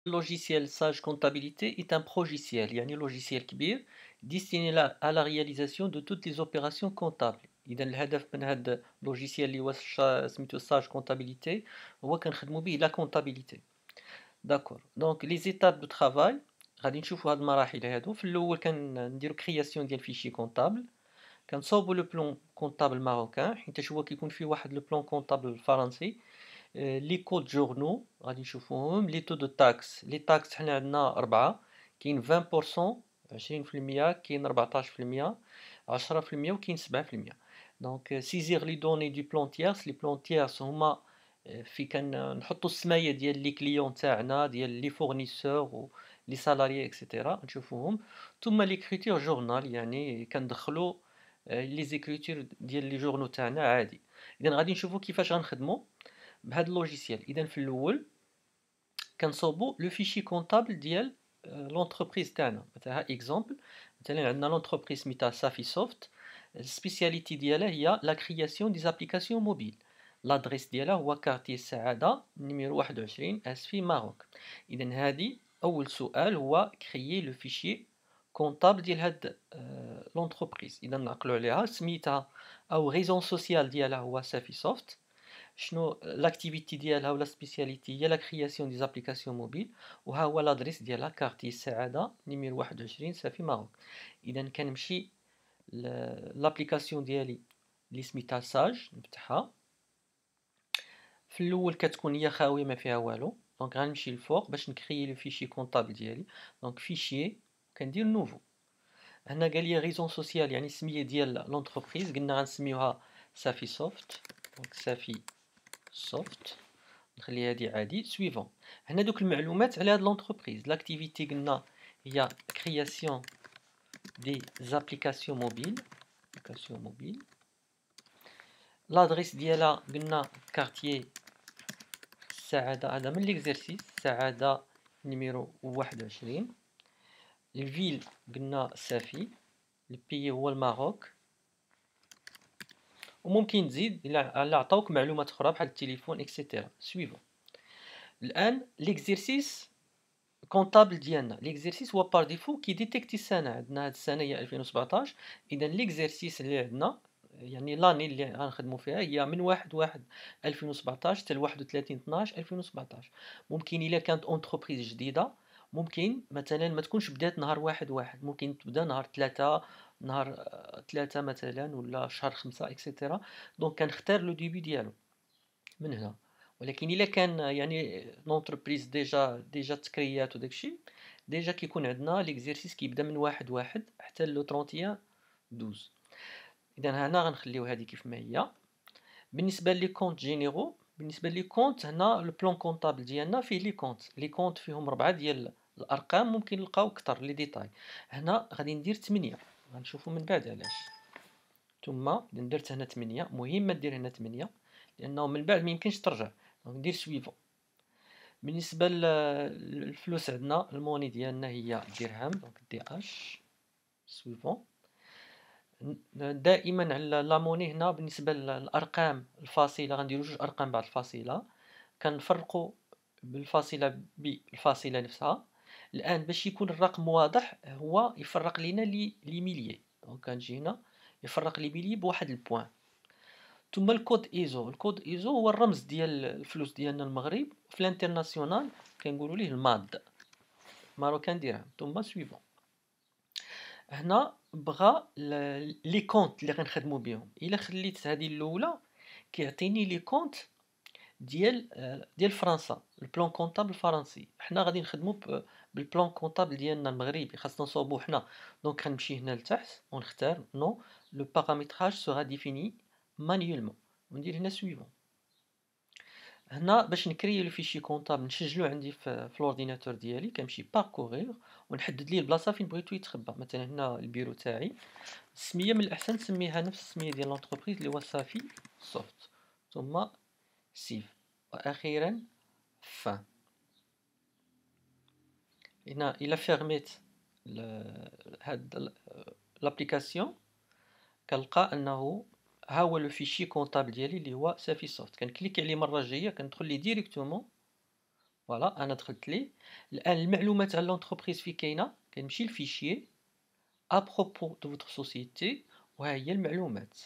Le logiciel Sage Comptabilité est un progiciel, يعني logiciel كبير destiné à la réalisation de toutes les opérations comptables. إذا الهدف من هذا logiciel اللي هو سميتو Sage Comptabilité هو كنخدمو به la comptabilité. داكور دونك لي زيتاب دو ترافاي غادي نشوفوا هاد المراحل هادو. في الاول كنديرو كرياسيون ديال فيشي كونطابل، كنصاوبو لو بلون كونطابل ماروكان حيت هو كيكون فيه واحد لو بلون كونطابل فرنسي. لي كود جورنو غادي نشوفوهم، لي تو دو تاكس، لي تاكس حنا عندنا 4، كاين 20% 20%، كاين 14%، 10% وكاين 7%. دونك سيزيغ لي دوني دو بلون تيرس، لي بلون تيرس هما في كنحطو السمايه ديال لي كليون تاعنا، ديال لي فورنيسور و لي سالاريي اكسيتيرا نشوفوهم. ثم ليكريتور جورنال يعني كندخلو لي زيكريتور ديال لي جورنو تاعنا عادي. اذا غادي نشوفو كيفاش غنخدمو بهذا اللوجيسيال. اذا في الاول كنصوبوا لو فيشي كونطابل ديال لونتربريز تاعنا. مثلا اكزومبل، مثلا عندنا لونتربريز سميتها صافي سوفت، السبيسياليتي ديالها هي لا كرياسيون دي زابليكاسيون موبيل. لادريس ديالها هو كارتي السعاده نيميرو 21 اسفي ماروك. اذا هذه اول سؤال هو كريي لو فيشي كونطابل ديال هاد لونتربريز. اذا نعقلوا عليها سميتها او ريزون سوسيال ديالها هو صافي سوفت. شنو لاكتيفيتي ديالها ولا سبيسياليتي هي لا كرياسيون دي زابليكاسيون موبيل. وها هو لادريس ديالها كارتي السعاده نيميرو 21 صافي ماروك. اذا كنمشي لابليكاسيون ديالي اللي سميتها ساج نفتحها. في الاول كتكون هي خاويه ما فيها والو، دونك غنمشي للفوق باش نكري لو فيشي كونطابل ديالي. دونك فيشي كندير نوفو. هنا قال لي ريزون سوسيال يعني السميه ديال لونتربريز، قلنا غنسميوها صافي سوفت. دونك صافي سوفت نخليها هادي عادي. سويفون، هنا دوك المعلومات على هاد لونتربريز. لاكتيفيتي قلنا هي كرياسيون دي زابليكاسيون موبيل، ابليكاسيون موبيل. لادريس ديالها قلنا كارتيي السعادة، هذا من ليكزارسيس السعادة نيميرو 21. الفيل قلنا صافي، البيي هو الماروك. وممكن تزيد الا عطاوك معلومات اخرى بحال التليفون اكسيتيرا. سويفون. الان ليكزارسيس كونطابل ديالنا، ليكزارسيس هو بار ديفو كيديتيكتي السنه. عندنا هاد السنه هي 2017. اذا ليكزارسيس اللي عندنا يعني لاني اللي غنخدموا فيها هي من 1 2017 حتى ل 31 12 2017. ممكن الا كانت اونتربريز جديده ممكن مثلا ما تكونش بدات نهار 1 ممكن تبدا نهار 3، نهار 3 مثلا، ولا شهر 5 اكسيتيرا. دونك كنختار لو ديبي ديالو من هنا. ولكن الا كان يعني لونتربريز ديجا تكريات وداكشي، ديجا كيكون عندنا ليكزيرسيس كيبدا من 1 حتى ل 31 12. اذا هنا غنخليو هذه كيف ما هي. بالنسبه لي كونت جينيرو، بالنسبه لي كونت هنا البلون كونطابل ديالنا فيه لي كونت. لي كونت فيهم 4 ديال الارقام، ممكن نلقاو اكثر لي ديتاي. هنا غادي ندير 8، غنشوفوا من بعد علاش. ثم درت هنا 8، مهم دير هنا 8 لانه من بعد ما يمكنش ترجع. دونك ندير سويفون. بالنسبه للفلوس عندنا الموني ديالنا هي درهم، دونك دي اش. سويفون. دائما على لا موني هنا بالنسبه للارقام الفاصله غنديروا جوج ارقام بعد الفاصله، كنفرقوا بالفاصله بالفاصله نفسها. الان باش يكون الرقم واضح هو يفرق لينا لي ميليي. دونك كنجي هنا يفرق لي ميليي بواحد البوان. ثم الكود ايزو، الكود ايزو هو الرمز ديال الفلوس ديالنا المغرب. في الانترناسيونال كنقولوا ليه الماد، ماروكان درهم. ثم سويفون. هنا بغا لي كونت اللي غنخدموا بهم. الا خليت هذه الاولى كيعطيني لي كونت ديال فرنسا، البلان كونطابل الفرنسي. حنا غادي نخدموا بالبلان كونطابل ديالنا المغربي، خاصنا نصوبوه حنا. دونك غنمشي هنا لتحت ونختار نو لو بارامتراج سورا ديفيني مانيولمون وندير هنا سويفون. هنا باش نكري لو فيشي كونطابل نسجلو عندي في الاورديناتور ديالي، كنمشي باركورير ونحدد ليه البلاصه فين بغيتو يتخبى. مثلا هنا البيرو تاعي، السميه من الاحسن نسميها نفس السميه ديال لونتربريز اللي هو صافي سوفت. ثم سيف، واخيرا فان. هنا الا فيرميت هاد لابليكاسيون كنلقى انه ها هو لو فيشي كونطابل ديالي اللي هو صافي سوفت. كنكليك عليه مره جايه كندخل ليه ديريكتومون فوالا انا دخلت ليه. الان المعلومات على لونتربريز فين كاينه؟ كنمشي للفيشيي ابروبو دو فوتر سوسيتي، وها هي المعلومات.